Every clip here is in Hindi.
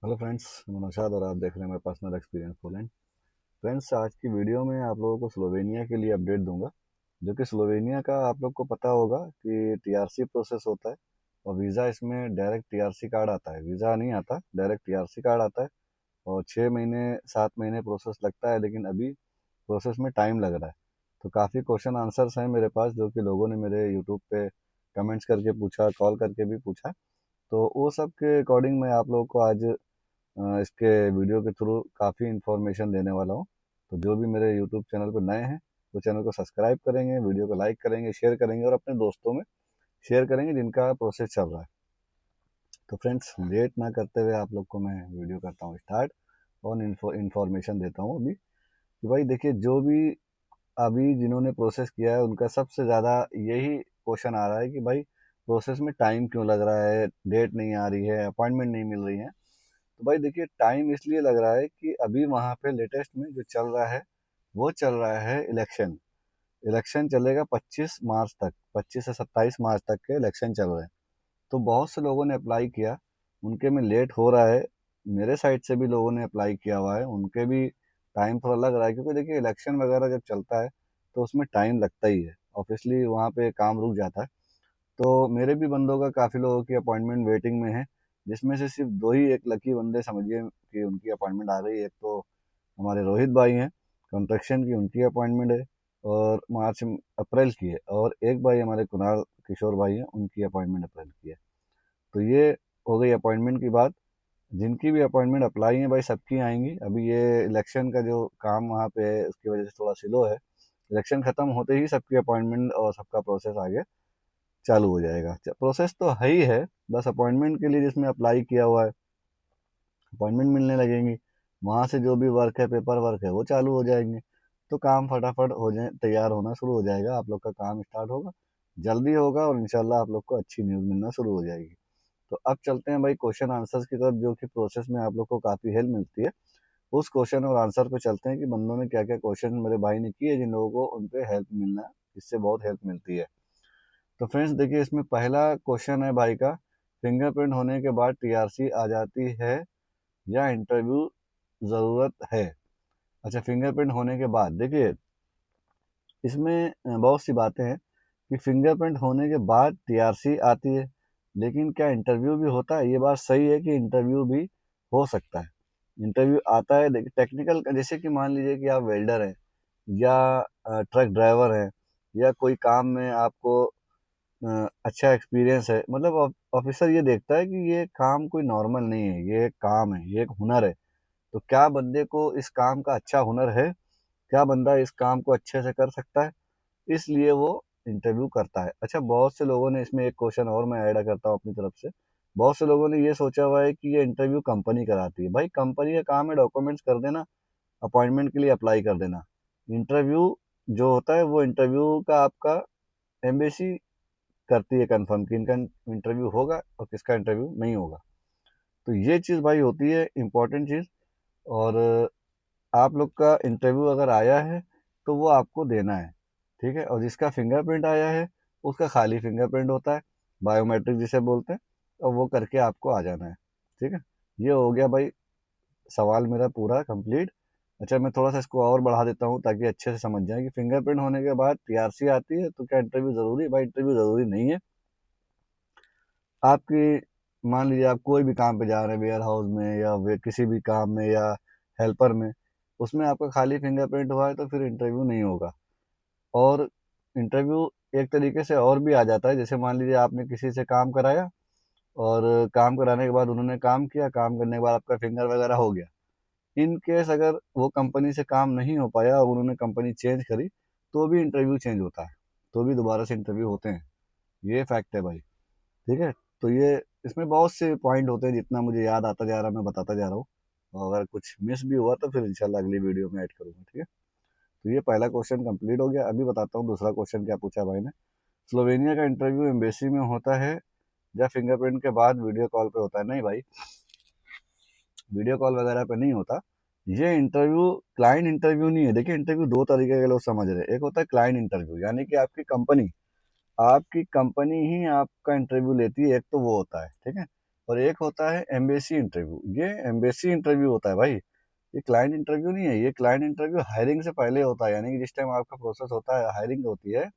हेलो फ्रेंड्स, मैं नौशाद और आप देख रहे हैं मेरा पर्सनल एक्सपीरियंस पोलैंड। फ्रेंड्स, आज की वीडियो में आप लोगों को स्लोवेनिया के लिए अपडेट दूंगा। जो कि स्लोवेनिया का आप लोग को पता होगा कि टीआरसी प्रोसेस होता है और वीज़ा इसमें डायरेक्ट टीआरसी कार्ड आता है। वीज़ा नहीं आता, डायरेक्ट टीआरसी कार्ड आता है और 6 महीने 7 महीने प्रोसेस लगता है, लेकिन अभी प्रोसेस में टाइम लग रहा है। तो काफ़ी क्वेश्चन आंसर्स हैं मेरे पास जो कि लोगों ने मेरे यूट्यूब पे कमेंट्स करके पूछा, कॉल करके भी पूछा। तो वो सब के अकॉर्डिंग मैं आप लोगों को आज इसके वीडियो के थ्रू काफ़ी इन्फॉर्मेशन देने वाला हूँ। तो जो भी मेरे यूट्यूब चैनल पर नए हैं वो चैनल को सब्सक्राइब करेंगे, वीडियो को लाइक करेंगे, शेयर करेंगे और अपने दोस्तों में शेयर करेंगे जिनका प्रोसेस चल रहा है। तो फ्रेंड्स, लेट ना करते हुए आप लोग को मैं वीडियो करता हूँ स्टार्ट और इन्फॉर्मेशन देता हूँ अभी कि भाई देखिए, जो भी अभी जिन्होंने प्रोसेस किया है उनका सबसे ज़्यादा यही क्वेश्चन आ रहा है कि भाई प्रोसेस में टाइम क्यों लग रहा है, डेट नहीं आ रही है, अपॉइंटमेंट नहीं मिल रही है। तो भाई देखिए, टाइम इसलिए लग रहा है कि अभी वहाँ पे लेटेस्ट में जो चल रहा है वो चल रहा है इलेक्शन। इलेक्शन चलेगा 25 मार्च तक, 25 से 27 मार्च तक के इलेक्शन चल रहे हैं। तो बहुत से लोगों ने अप्लाई किया, उनके में लेट हो रहा है। मेरे साइड से भी लोगों ने अप्लाई किया हुआ है, उनके भी टाइम थोड़ा लग रहा है, क्योंकि देखिए इलेक्शन वगैरह जब चलता है तो उसमें टाइम लगता ही है, ऑब्वियसली वहाँ पे काम रुक जाता है। तो मेरे भी बंदों का, काफ़ी लोगों की अपॉइंटमेंट वेटिंग में है, जिसमें से सिर्फ दो ही एक लकी बंदे समझिए कि उनकी अपॉइंटमेंट आ गई है। एक तो हमारे रोहित भाई हैं कंस्ट्रक्शन की, उनकी अपॉइंटमेंट है और मार्च अप्रैल की है, और एक भाई हमारे कुणाल किशोर भाई हैं, उनकी अपॉइंटमेंट अप्रैल की है। तो ये हो गई अपॉइंटमेंट की बात। जिनकी भी अपॉइंटमेंट अप्लाई है भाई, सबकी आएंगी। अभी ये इलेक्शन का जो काम वहाँ पे है उसकी वजह से थोड़ा स्लो है। इलेक्शन खत्म होते ही सबकी अपॉइंटमेंट और सबका प्रोसेस आगे चालू हो जाएगा। प्रोसेस तो है ही है, बस अपॉइंटमेंट के लिए जिसमें अप्लाई किया हुआ है अपॉइंटमेंट मिलने लगेंगी। वहाँ से जो भी वर्क है, पेपर वर्क है, वो चालू हो जाएंगे। तो काम फटाफट हो जाए, तैयार होना शुरू हो जाएगा, आप लोग का काम स्टार्ट होगा, जल्दी होगा और इंशाल्लाह आप लोग को अच्छी न्यूज़ मिलना शुरू हो जाएगी। तो अब चलते हैं भाई क्वेश्चन आंसर्स की तरफ, जो कि प्रोसेस में आप लोग को काफ़ी हेल्प मिलती है। उस क्वेश्चन और आंसर पे चलते हैं कि बंदों ने क्या क्या क्वेश्चन मेरे भाई ने किए, जिन लोगों को उन पे हेल्प मिलना, इससे बहुत हेल्प मिलती है। तो फ्रेंड्स देखिए, इसमें पहला क्वेश्चन है भाई का, फिंगरप्रिंट होने के बाद टीआरसी आ जाती है या इंटरव्यू ज़रूरत है। अच्छा, फिंगरप्रिंट होने के बाद देखिए, इसमें बहुत सी बातें हैं कि फिंगरप्रिंट होने के बाद टीआरसी आती है, लेकिन क्या इंटरव्यू भी होता है? ये बात सही है कि इंटरव्यू भी हो सकता है। इंटरव्यू आता है, देखिए टेक्निकल का, जैसे कि मान लीजिए कि आप वेल्डर हैं या ट्रक ड्राइवर हैं या कोई काम में आपको अच्छा एक्सपीरियंस है, मतलब ऑफिसर ये देखता है कि ये काम कोई नॉर्मल नहीं है, ये एक काम है, ये एक हुनर है। तो क्या बंदे को इस काम का अच्छा हुनर है, क्या बंदा इस काम को अच्छे से कर सकता है, इसलिए वो इंटरव्यू करता है। अच्छा, बहुत से लोगों ने इसमें एक क्वेश्चन और मैं ऐड करता हूँ अपनी तरफ से। बहुत से लोगों ने ये सोचा हुआ है कि ये इंटरव्यू कंपनी कराती है। भाई कंपनी का काम है डॉक्यूमेंट्स कर देना, अपॉइंटमेंट के लिए अप्लाई कर देना। इंटरव्यू जो होता है वो इंटरव्यू का आपका एम्बेसी करती है कंफर्म कि इनका इंटरव्यू होगा और किसका इंटरव्यू नहीं होगा। तो ये चीज़ भाई होती है इम्पोर्टेंट चीज़। और आप लोग का इंटरव्यू अगर आया है तो वो आपको देना है, ठीक है। और जिसका फिंगरप्रिंट आया है उसका खाली फिंगरप्रिंट होता है, बायोमेट्रिक जिसे बोलते हैं, और वो करके आपको आ जाना है, ठीक है। ये हो गया भाई सवाल मेरा पूरा कंप्लीट। अच्छा, मैं थोड़ा सा इसको और बढ़ा देता हूँ ताकि अच्छे से समझ जाए कि फिंगरप्रिंट होने के बाद टीआरसी आती है तो क्या इंटरव्यू ज़रूरी है? भाई इंटरव्यू ज़रूरी नहीं है। आपकी मान लीजिए आप कोई भी काम पे जा रहे हैं, वेयर हाउस में या वे किसी भी काम में या हेल्पर में, उसमें आपका खाली फिंगरप्रिंट हुआ है तो फिर इंटरव्यू नहीं होगा। और इंटरव्यू एक तरीके से और भी आ जाता है, जैसे मान लीजिए आपने किसी से काम कराया और काम कराने के बाद उन्होंने काम किया, काम करने के बाद आपका फिंगर वगैरह हो गया। इन केस अगर वो कंपनी से काम नहीं हो पाया और उन्होंने कंपनी चेंज करी, तो भी इंटरव्यू चेंज होता है, तो भी दोबारा से इंटरव्यू होते हैं। ये फैक्ट है भाई, ठीक है। तो ये इसमें बहुत से पॉइंट होते हैं, जितना मुझे याद आता जा रहा है मैं बताता जा रहा हूँ। और अगर कुछ मिस भी हुआ तो फिर इंशाल्लाह अगली वीडियो में ऐड करूँगा, ठीक है। तो ये पहला क्वेश्चन कंप्लीट हो गया। अभी बताता हूँ दूसरा क्वेश्चन क्या पूछा भाई ने। स्लोवेनिया का इंटरव्यू एम्बेसी में होता है या फिंगरप्रिंट के बाद वीडियो कॉल पे होता है? नहीं भाई, वीडियो कॉल वगैरह पे नहीं होता। ये इंटरव्यू क्लाइंट इंटरव्यू नहीं है। देखिए, इंटरव्यू दो तरीके के लोग समझ रहे हैं। एक होता है क्लाइंट इंटरव्यू, यानी कि आपकी कंपनी ही आपका इंटरव्यू लेती है, एक तो वो होता है, ठीक है। और एक होता है एम्बेसी इंटरव्यू। ये एम्बेसी इंटरव्यू होता है भाई, ये क्लाइंट इंटरव्यू नहीं है। ये क्लाइंट इंटरव्यू हायरिंग से पहले होता है, यानी कि जिस टाइम आपका प्रोसेस होता है, हायरिंग होती है,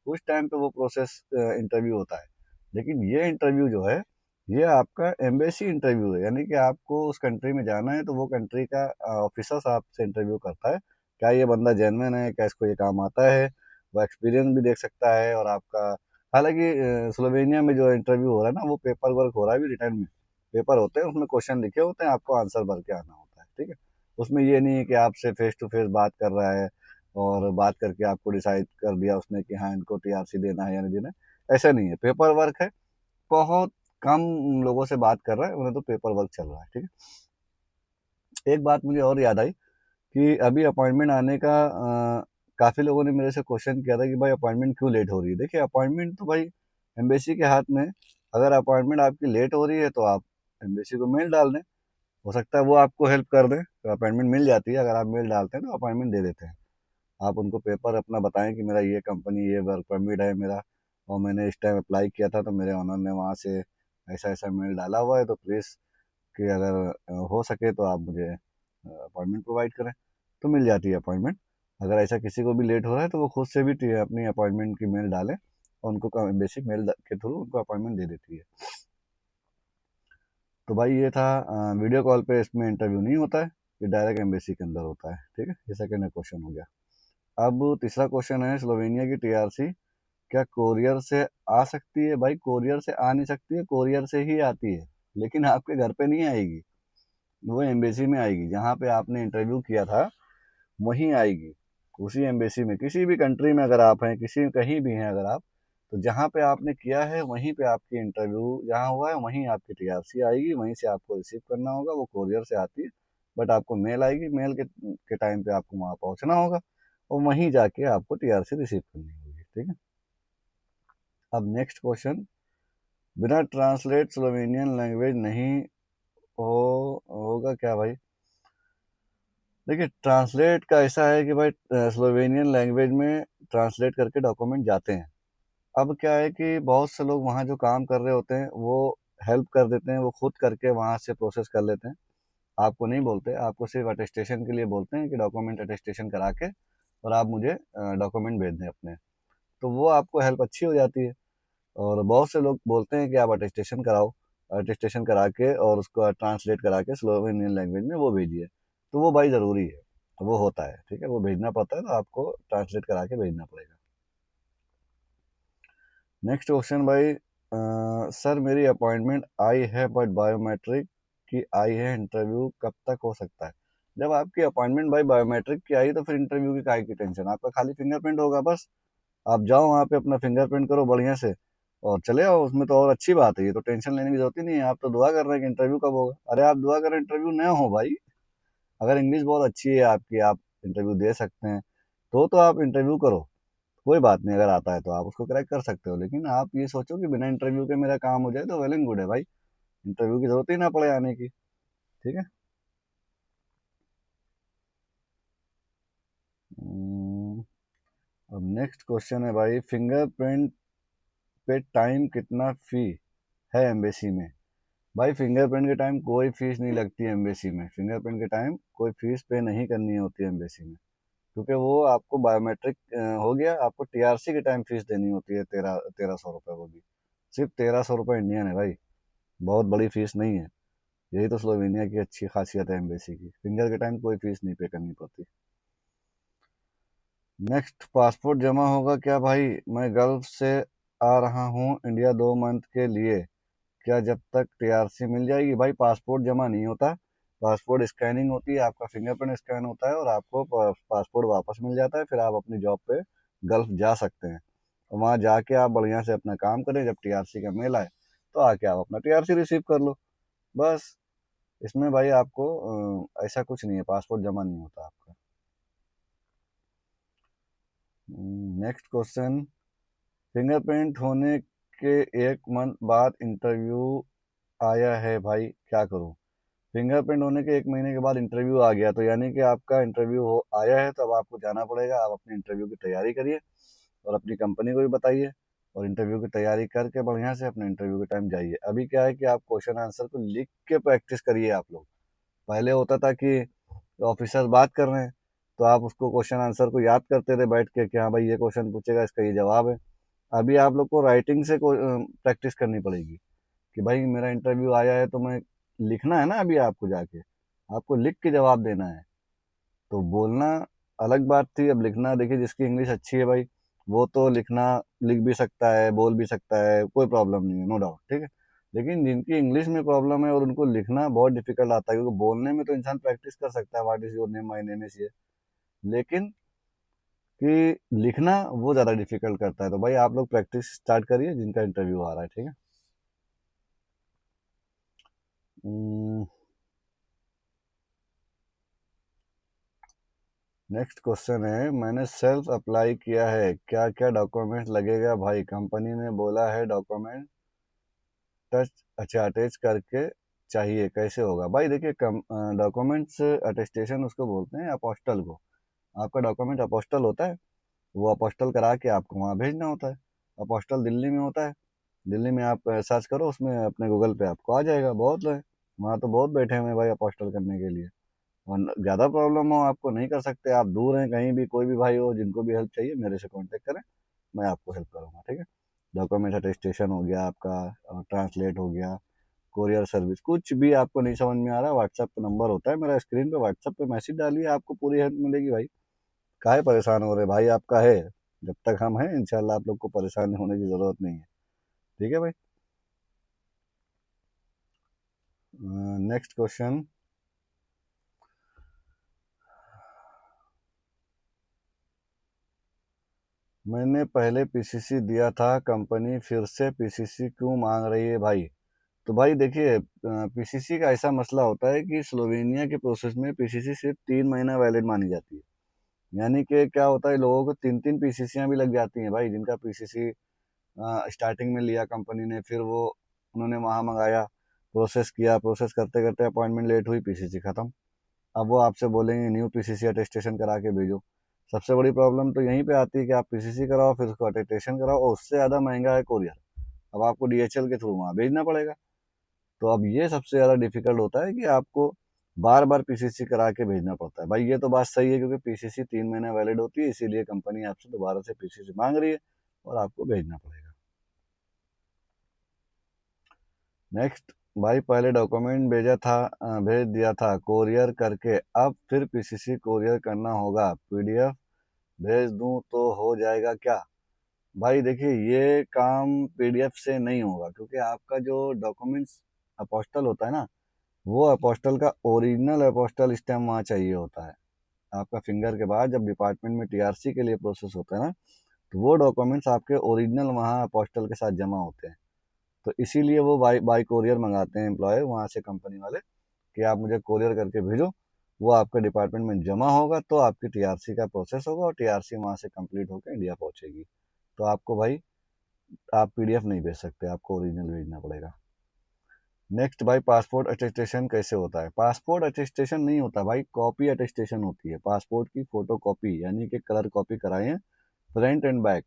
उस टाइम पे वो प्रोसेस इंटरव्यू होता है। लेकिन ये इंटरव्यू जो है, ये आपका एम्बेसी इंटरव्यू है, यानी कि आपको उस कंट्री में जाना है तो वो कंट्री का ऑफिसर्स आपसे इंटरव्यू करता है, क्या ये बंदा जेन्युइन है, क्या इसको ये काम आता है, वो एक्सपीरियंस भी देख सकता है। और आपका, हालांकि स्लोवेनिया में जो इंटरव्यू हो रहा है ना, वो पेपर वर्क हो रहा है, भी रिटर्न में पेपर होते हैं, उसमें क्वेश्चन लिखे होते हैं, आपको आंसर भर के आना होता है, ठीक है। उसमें ये नहीं है कि आपसे फेस टू फेस बात कर रहा है और बात करके आपको डिसाइड कर दिया उसने कि हाँ इनको टीआरसी देना है या नहीं देना है, ऐसा नहीं है। पेपर वर्क है, बहुत कम लोगों से बात कर रहा है, उन्हें तो पेपर वर्क चल रहा है, ठीक है। एक बात मुझे और याद आई कि अभी अपॉइंटमेंट आने का काफ़ी लोगों ने मेरे से क्वेश्चन किया था कि भाई अपॉइंटमेंट क्यों लेट हो रही है। देखिए, अपॉइंटमेंट तो भाई एम्बेसी के हाथ में है। अगर अपॉइंटमेंट आपकी लेट हो रही है तो आप एम्बेसी को मेल डाल दें, हो सकता है वो आपको हेल्प कर दें, तो अपॉइंटमेंट मिल जाती है। अगर आप मेल डालते हैं तो अपॉइंटमेंट दे देते हैं। आप उनको पेपर अपना बताएं कि मेरा ये कंपनी, ये वर्क परमिट है मेरा, और मैंने इस टाइम अप्लाई किया था, तो मेरे ऑनर ने वहाँ से ऐसा ऐसा मेल डाला हुआ है, तो प्लीज़ कि अगर हो सके तो आप मुझे अपॉइंटमेंट प्रोवाइड करें, तो मिल जाती है अपॉइंटमेंट। अगर ऐसा किसी को भी लेट हो रहा है तो वो खुद से भी अपनी अपॉइंटमेंट की मेल डालें, और उनको बेसिक मेल के थ्रू उनको अपॉइंटमेंट दे देती है। तो भाई ये था, वीडियो कॉल पे इसमें इंटरव्यू नहीं होता है, ये डायरेक्ट एम्बेसी के अंदर होता है, ठीक है। ये सेकंड क्वेश्चन हो गया। अब तीसरा क्वेश्चन है, स्लोवेनिया की टीआरसी क्या कोरियर से आ सकती है? भाई कोरियर से आ नहीं सकती है, कोरियर से ही आती है, लेकिन आपके घर पे नहीं आएगी, वो एम्बेसी में आएगी। जहाँ पे आपने इंटरव्यू किया था वहीं आएगी, उसी एम्बेसी में। किसी भी कंट्री में अगर आप हैं, किसी कहीं भी हैं अगर आप, तो जहाँ पे आपने किया है वहीं पे आपकी इंटरव्यू जहाँ हुआ है वहीं आपकी टीआरसी आएगी, वहीं से आपको रिसीव करना होगा। वो कोरियर से आती है, बट आपको मेल आएगी, मेल के टाइम पे आपको वहाँ पहुँचना होगा, और वहीं जाके आपको टीआरसी रिसीव करनी होगी, ठीक है। अब नेक्स्ट क्वेश्चन, बिना ट्रांसलेट स्लोवेनियन लैंग्वेज नहीं होगा क्या भाई? देखिए, ट्रांसलेट का ऐसा है कि भाई स्लोवेनियन लैंग्वेज में ट्रांसलेट करके डॉक्यूमेंट जाते हैं। अब क्या है कि बहुत से लोग वहाँ जो काम कर रहे होते हैं वो हेल्प कर देते हैं, वो खुद करके वहाँ से प्रोसेस कर लेते हैं, आपको नहीं बोलते, आपको सिर्फ अटेस्टेशन के लिए बोलते हैं कि डॉक्यूमेंट अटेस्टेशन करा के और आप मुझे डॉक्यूमेंट भेज दें अपने। तो वो आपको हेल्प अच्छी हो जाती है। और बहुत से लोग बोलते हैं कि आप अटेस्टेशन कराओ, अटेस्टेशन करा के और उसको ट्रांसलेट करा के स्लोवेनियन लैंग्वेज में वो भेजिए। तो वो भाई ज़रूरी है, वो होता है, ठीक है, वो भेजना पड़ता है, तो आपको ट्रांसलेट करा के भेजना पड़ेगा। नेक्स्ट क्वेश्चन भाई, सर मेरी अपॉइंटमेंट आई है बट बायोमेट्रिक की आई है, इंटरव्यू कब तक हो सकता है? जब आपकी अपॉइंटमेंट भाई बायोमेट्रिक की आई तो फिर इंटरव्यू की काहे की टेंशन? आपका खाली फिंगरप्रिंट होगा बस। आप जाओ वहाँ पे अपना फिंगरप्रिंट करो बढ़िया से और चले आओ, उसमें तो और अच्छी बात है। ये तो टेंशन लेने की जरूरत ही नहीं है। आप तो दुआ कर रहे हैं कि इंटरव्यू कब होगा। अरे आप दुआ करें इंटरव्यू न हो भाई। अगर इंग्लिश बहुत अच्छी है आपकी, आप इंटरव्यू दे सकते हैं, तो आप इंटरव्यू करो, कोई बात नहीं। अगर आता है तो आप उसको क्रैक कर सकते हो, लेकिन आप ये सोचो कि बिना इंटरव्यू के मेरा काम हो जाए तो वेल एंड गुड है भाई, इंटरव्यू की जरूरत ही ना पड़े आने की, ठीक है। हम्म, अब नेक्स्ट क्वेश्चन है भाई, फिंगरप्रिंट पे टाइम कितना फी है एम्बेसी में? भाई फिंगरप्रिंट के टाइम कोई फीस नहीं लगती है एम्बेसी में। फिंगरप्रिंट के टाइम कोई फीस पे नहीं करनी होती है एम्बेसी में, क्योंकि वो आपको बायोमेट्रिक हो गया। आपको टीआरसी के टाइम फीस देनी होती है 1300 रुपये, वो भी सिर्फ 1300 रुपये इंडियन है भाई, बहुत बड़ी फीस नहीं है। यही तो स्लोवेनिया की अच्छी खासियत है एम्बेसी की, फिंगर के टाइम कोई फीस नहीं पे करनी पड़ती। नेक्स्ट, पासपोर्ट जमा होगा क्या भाई? मैं गल्फ से आ रहा हूँ इंडिया 2 मंथ के लिए, क्या जब तक टीआरसी मिल जाएगी? भाई पासपोर्ट जमा नहीं होता, पासपोर्ट स्कैनिंग होती है, आपका फिंगरप्रिंट स्कैन होता है और आपको पासपोर्ट वापस मिल जाता है। फिर आप अपनी जॉब पे गल्फ जा सकते हैं, और वहाँ जाके आप बढ़िया से अपना काम करें, जब टीआरसी का मेल आए तो आके आप अपना टीआरसी रिसीव कर लो, बस। इसमें भाई आपको ऐसा कुछ नहीं है, पासपोर्ट जमा नहीं होता आपका। नेक्स्ट क्वेश्चन, फिंगरप्रिंट होने के 1 मंथ बाद इंटरव्यू आया है भाई, क्या करूँ? फिंगरप्रिंट होने के 1 महीने के बाद इंटरव्यू आ गया, तो यानी कि आपका इंटरव्यू हो आया है, तो अब आपको जाना पड़ेगा। आप अपने इंटरव्यू की तैयारी करिए और अपनी कंपनी को भी बताइए, और इंटरव्यू की तैयारी करके बढ़िया से अपने इंटरव्यू के टाइम जाइए। अभी क्या है कि आप क्वेश्चन आंसर को लिख के प्रैक्टिस करिए आप लोग। पहले होता था कि ऑफिसर बात कर रहे हैं तो आप उसको क्वेश्चन आंसर को याद करते थे बैठ के कि हाँ भाई ये क्वेश्चन पूछेगा, इसका ये जवाब है। अभी आप लोग को राइटिंग से प्रैक्टिस करनी पड़ेगी कि भाई मेरा इंटरव्यू आया है तो मैं लिखना है ना, अभी आपको जाके आपको लिख के जवाब देना है। तो बोलना अलग बात थी, अब लिखना देखिए जिसकी इंग्लिश अच्छी है भाई वो तो लिखना लिख भी सकता है, बोल भी सकता है, कोई प्रॉब्लम नहीं है, नो डाउट, ठीक है। लेकिन जिनकी इंग्लिश में प्रॉब्लम है और उनको लिखना बहुत डिफिकल्ट आता है, क्योंकि बोलने में तो इंसान प्रैक्टिस कर सकता है, what is your name, my name is ये, लेकिन कि लिखना वो ज़्यादा डिफिकल्ट करता है। तो भाई आप लोग प्रैक्टिस स्टार्ट करिए जिनका इंटरव्यू आ रहा है, ठीक है। नेक्स्ट क्वेश्चन है, मैंने सेल्फ अप्लाई किया है, क्या क्या डॉक्यूमेंट लगेगा भाई? कंपनी ने बोला है डॉक्यूमेंट टच, अच्छा अटैच करके चाहिए, कैसे होगा भाई? देखिए डॉक्यूमेंट्स अटेस्टेशन उसको बोलते हैं, अपोस्टल को। आपका डॉक्यूमेंट अपोस्टल होता है, वो अपोस्टल करा के आपको वहाँ भेजना होता है। अपोस्टल दिल्ली में होता है, दिल्ली में आप सर्च करो उसमें अपने गूगल पे आपको आ जाएगा, बहुत है वहाँ, तो बहुत बैठे हुए हैं भाई अपोस्टल करने के लिए। और ज़्यादा प्रॉब्लम हो आपको नहीं कर सकते, आप दूर हैं कहीं भी, कोई भी भाई हो जिनको भी हेल्प चाहिए मेरे से कांटेक्ट करें, मैं आपको हेल्प करूँगा, ठीक है। डॉक्यूमेंट अटेस्टेशन हो गया आपका, ट्रांसलेट हो गया, कोरियर सर्विस, कुछ भी आपको नहीं समझ में आ रहा, व्हाट्सएप पे नंबर होता है मेरा स्क्रीन पे, व्हाट्सएप पे मैसेज डालिए, आपको पूरी हेल्प मिलेगी भाई। काहे परेशान हो रहे भाई, आपका है, जब तक हम हैं इंशाल्लाह आप लोग को परेशान होने की ज़रूरत नहीं है, ठीक है भाई। नेक्स्ट क्वेश्चन, मैंने पहले पीसीसी दिया था, कंपनी फिर से पीसीसी क्यों मांग रही है भाई? तो भाई देखिए पीसीसी का ऐसा मसला होता है कि स्लोवेनिया के प्रोसेस में पीसीसी सिर्फ 3 महीना वैलिड मानी जाती है। यानी कि क्या होता है, लोगों को 3 3 पीसीसियाँ भी लग जाती हैं भाई, जिनका पीसीसी स्टार्टिंग में लिया कंपनी ने, फिर वो उन्होंने वहाँ मंगाया, प्रोसेस किया, प्रोसेस करते करते अपॉइंटमेंट लेट हुई, पीसीसी ख़त्म। अब वो आपसे बोलेंगे न्यू पीसीसी अटेस्टेशन करा के भेजो। सबसे बड़ी प्रॉब्लम तो यहीं पे आती है कि आप पीसीसी कराओ फिर उसको अटेस्टेशन कराओ, और उससे ज़्यादा महंगा है कोरियर। अब आपको डीएचएल के थ्रू वहाँ भेजना पड़ेगा। तो अब ये सबसे ज़्यादा डिफिकल्ट होता है कि आपको बार बार पीसीसी करा के भेजना पड़ता है भाई। ये तो बात सही है, क्योंकि पीसीसी 3 महीना वैलिड होती है, इसीलिए कंपनी आपसे दोबारा से पीसीसी मांग रही है और आपको भेजना पड़ेगा। नेक्स्ट भाई, पहले डॉक्यूमेंट भेजा था, भेज दिया था कोरियर करके, अब फिर पीसीसी कोरियर करना होगा, पीडीएफ भेज दूं तो हो जाएगा क्या? भाई देखिए ये काम पीडीएफ से नहीं होगा, क्योंकि आपका जो डॉक्यूमेंट्स अपोस्टल होता है ना, वो अपोस्टल का ओरिजिनल अपोस्टल स्टैम्प वहाँ चाहिए होता है। आपका फिंगर के बाद जब डिपार्टमेंट में टीआरसी के लिए प्रोसेस होता है ना, तो वो डॉक्यूमेंट्स आपके ओरिजिनल वहाँ अपोस्टल के साथ जमा होते हैं। तो इसीलिए वो बाई बाई कोरियर मंगाते हैं एम्प्लॉय वहाँ से, कंपनी वाले, कि आप मुझे कोरियर करके भेजो, वो आपके डिपार्टमेंट में जमा होगा तो आपकी टीआरसी का प्रोसेस होगा, और टीआरसी वहाँ से कंप्लीट होकर इंडिया पहुँचेगी। तो आपको भाई आप पीडीएफ नहीं भेज सकते, आपको ओरिजिनल भेजना पड़ेगा। नेक्स्ट भाई, पासपोर्ट अटेस्टेशन कैसे होता है? पासपोर्ट अटेस्टेशन नहीं होता भाई, कॉपी अटेस्टेशन होती है। पासपोर्ट की फोटो कॉपी, यानी कि कलर कॉपी कराएं, फ्रंट एंड बैक,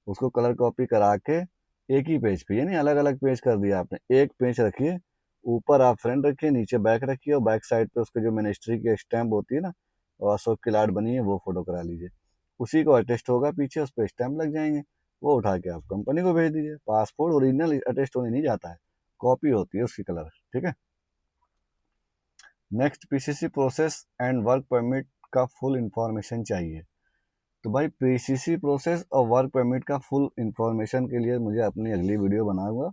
उसको कलर कॉपी करा के एक ही पेज पे, यानी अलग अलग पेज कर दिया आपने, एक पेज रखिए, ऊपर आप फ्रंट रखिए, नीचे बैक रखिए, और बैक साइड पे उसके जो मिनिस्ट्री की स्टैंप होती है ना, और अशोक की लाट बनी है, वो फोटो करा लीजिए, उसी को अटेस्ट होगा पीछे, उस पर स्टैंप लग जाएंगे, वो उठा के आप कंपनी को भेज दीजिए। पासपोर्ट ओरिजिनल अटेस्ट होने नहीं जाता है, कॉपी होती है उसकी कलर, ठीक है। Next, PCC process and work permit का फुल इंफॉर्मेशन चाहिए। तो भाई पीसीसी प्रोसेस और वर्क परमिट का फुल इंफॉर्मेशन के लिए मुझे अपनी अगली वीडियो बनाऊंगा,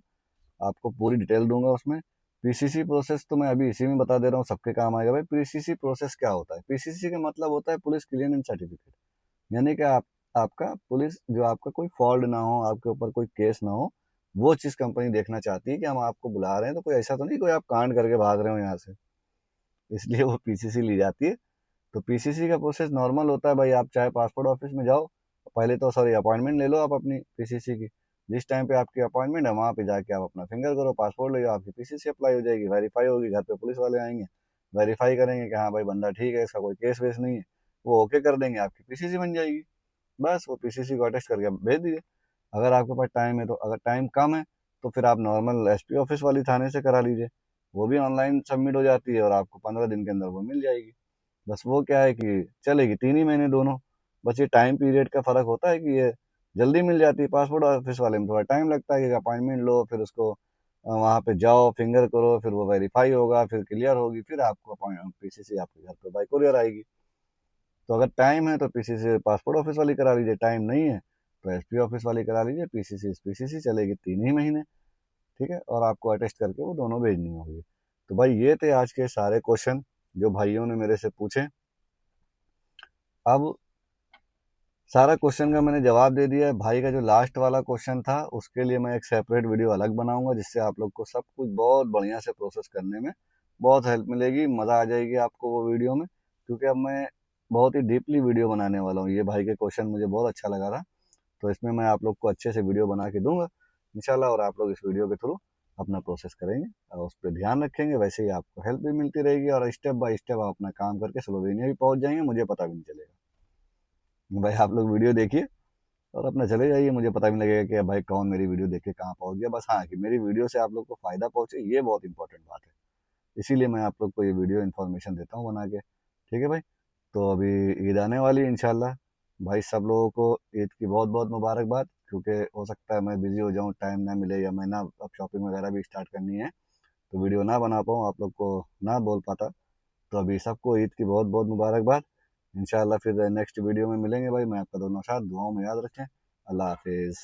आपको पूरी डिटेल दूंगा उसमें। पीसीसी प्रोसेस तो मैं अभी इसी में बता दे रहा हूँ, सबके काम आएगा भाई। पीसीसी प्रोसेस क्या होता है? पीसीसी का मतलब होता है पुलिस क्लियरेंस सर्टिफिकेट, यानी कि आपका पुलिस, जो आपका कोई फॉल्ट ना हो, आपके ऊपर कोई केस ना हो, वो चीज़ कंपनी देखना चाहती है कि हम आपको बुला रहे हैं तो कोई ऐसा तो नहीं कोई आप कांड करके भाग रहे हो यहाँ से, इसलिए वो पीसीसी ली जाती है। तो पीसीसी का प्रोसेस नॉर्मल होता है भाई, आप चाहे पासपोर्ट ऑफिस में जाओ, पहले तो सॉरी अपॉइंटमेंट ले लो आप अपनी पीसीसी की, जिस टाइम पे आपकी अपॉइंटमेंट है वहाँ पे जाके आप अपना फिंगर करो, पासपोर्ट ले जाओ, आपकी पीसीसी अप्लाई हो जाएगी, वेरीफाई होगी, घर पे पुलिस वाले आएंगे, वेरीफाई करेंगे कि हाँ भाई बंदा ठीक है, इसका कोई केस वेस नहीं है, वो ओके कर देंगे, आपकी पीसीसी बन जाएगी। बस वो पीसीसी को अटेस्ट करके आप भेज दीजिए। अगर आपके पास टाइम है तो, अगर टाइम कम है तो फिर आप नॉर्मल एसपी ऑफिस वाली थाने से करा लीजिए, वो भी ऑनलाइन सबमिट हो जाती है और आपको 15 दिन के अंदर वो मिल जाएगी। बस वो क्या है कि चलेगी 3 ही महीने दोनों, बस ये टाइम पीरियड का फ़र्क होता है कि ये जल्दी मिल जाती है। पासपोर्ट ऑफिस वाले में थोड़ा टाइम लगता है कि अपॉइंटमेंट लो, फिर उसको वहाँ पे जाओ, फिंगर करो, फिर वो वेरीफाई होगा, फिर क्लियर होगी, फिर आपको अपॉइंट पीसीसी आपके घर पे बाई कुरियर आएगी। तो अगर टाइम है तो पीसीसी पासपोर्ट ऑफिस वाली करा लीजिए, टाइम नहीं है तो एसपी ऑफिस वाली करा लीजिए। पीसीसी चलेगी 3 ही महीने, ठीक है, और आपको अटेस्ट करके वो दोनों भेजनी होगी। तो भाई ये थे आज के सारे क्वेश्चन जो भाइयों ने मेरे से पूछे। अब सारा क्वेश्चन का मैंने जवाब दे दिया है। भाई का जो लास्ट वाला क्वेश्चन था उसके लिए मैं एक सेपरेट वीडियो अलग बनाऊंगा, जिससे आप लोग को सब कुछ बहुत बढ़िया से प्रोसेस करने में बहुत हेल्प मिलेगी, मज़ा आ जाएगी आपको वो वीडियो में। क्योंकि अब मैं बहुत ही डीपली वीडियो बनाने वाला हूँ। ये भाई के क्वेश्चन मुझे बहुत अच्छा लगा था, तो इसमें मैं आप लोग को अच्छे से वीडियो बना के दूंगा इंशाल्लाह, और आप लोग इस वीडियो के थ्रू अपना प्रोसेस करेंगे और उस पर ध्यान रखेंगे। वैसे ही आपको हेल्प भी मिलती रहेगी और स्टेप बाय स्टेप आप अपना काम करके स्लोवेनिया भी पहुंच जाएंगे, मुझे पता भी नहीं चलेगा। भाई आप लोग वीडियो देखिए और अपना चले जाइए, मुझे पता भी नहीं लगेगा कि भाई कौन मेरी वीडियो देख के कहाँ पहुंच गया। बस हाँ, कि मेरी वीडियो से आप लोग को फ़ायदा पहुंचे, ये बहुत इंपॉर्टेंट बात है। इसीलिए मैं आप लोग को ये वीडियो इन्फॉर्मेशन देता हूँ बना के, ठीक है भाई। तो अभी ईद आने वाली है इंशाल्लाह। भाई सब लोगों को ईद की बहुत बहुत मुबारकबाद, क्योंकि हो सकता है मैं बिज़ी हो जाऊँ, टाइम ना मिले, या मैं ना अब शॉपिंग वगैरह भी स्टार्ट करनी है तो वीडियो ना बना पाऊँ, आप लोग को ना बोल पाता। तो अभी सबको ईद की बहुत बहुत मुबारकबाद। इंशाल्लाह फिर नेक्स्ट वीडियो में मिलेंगे भाई। मैं आपका दोनों साथ दुआओं में याद रखें। अल्लाह हाफिज़।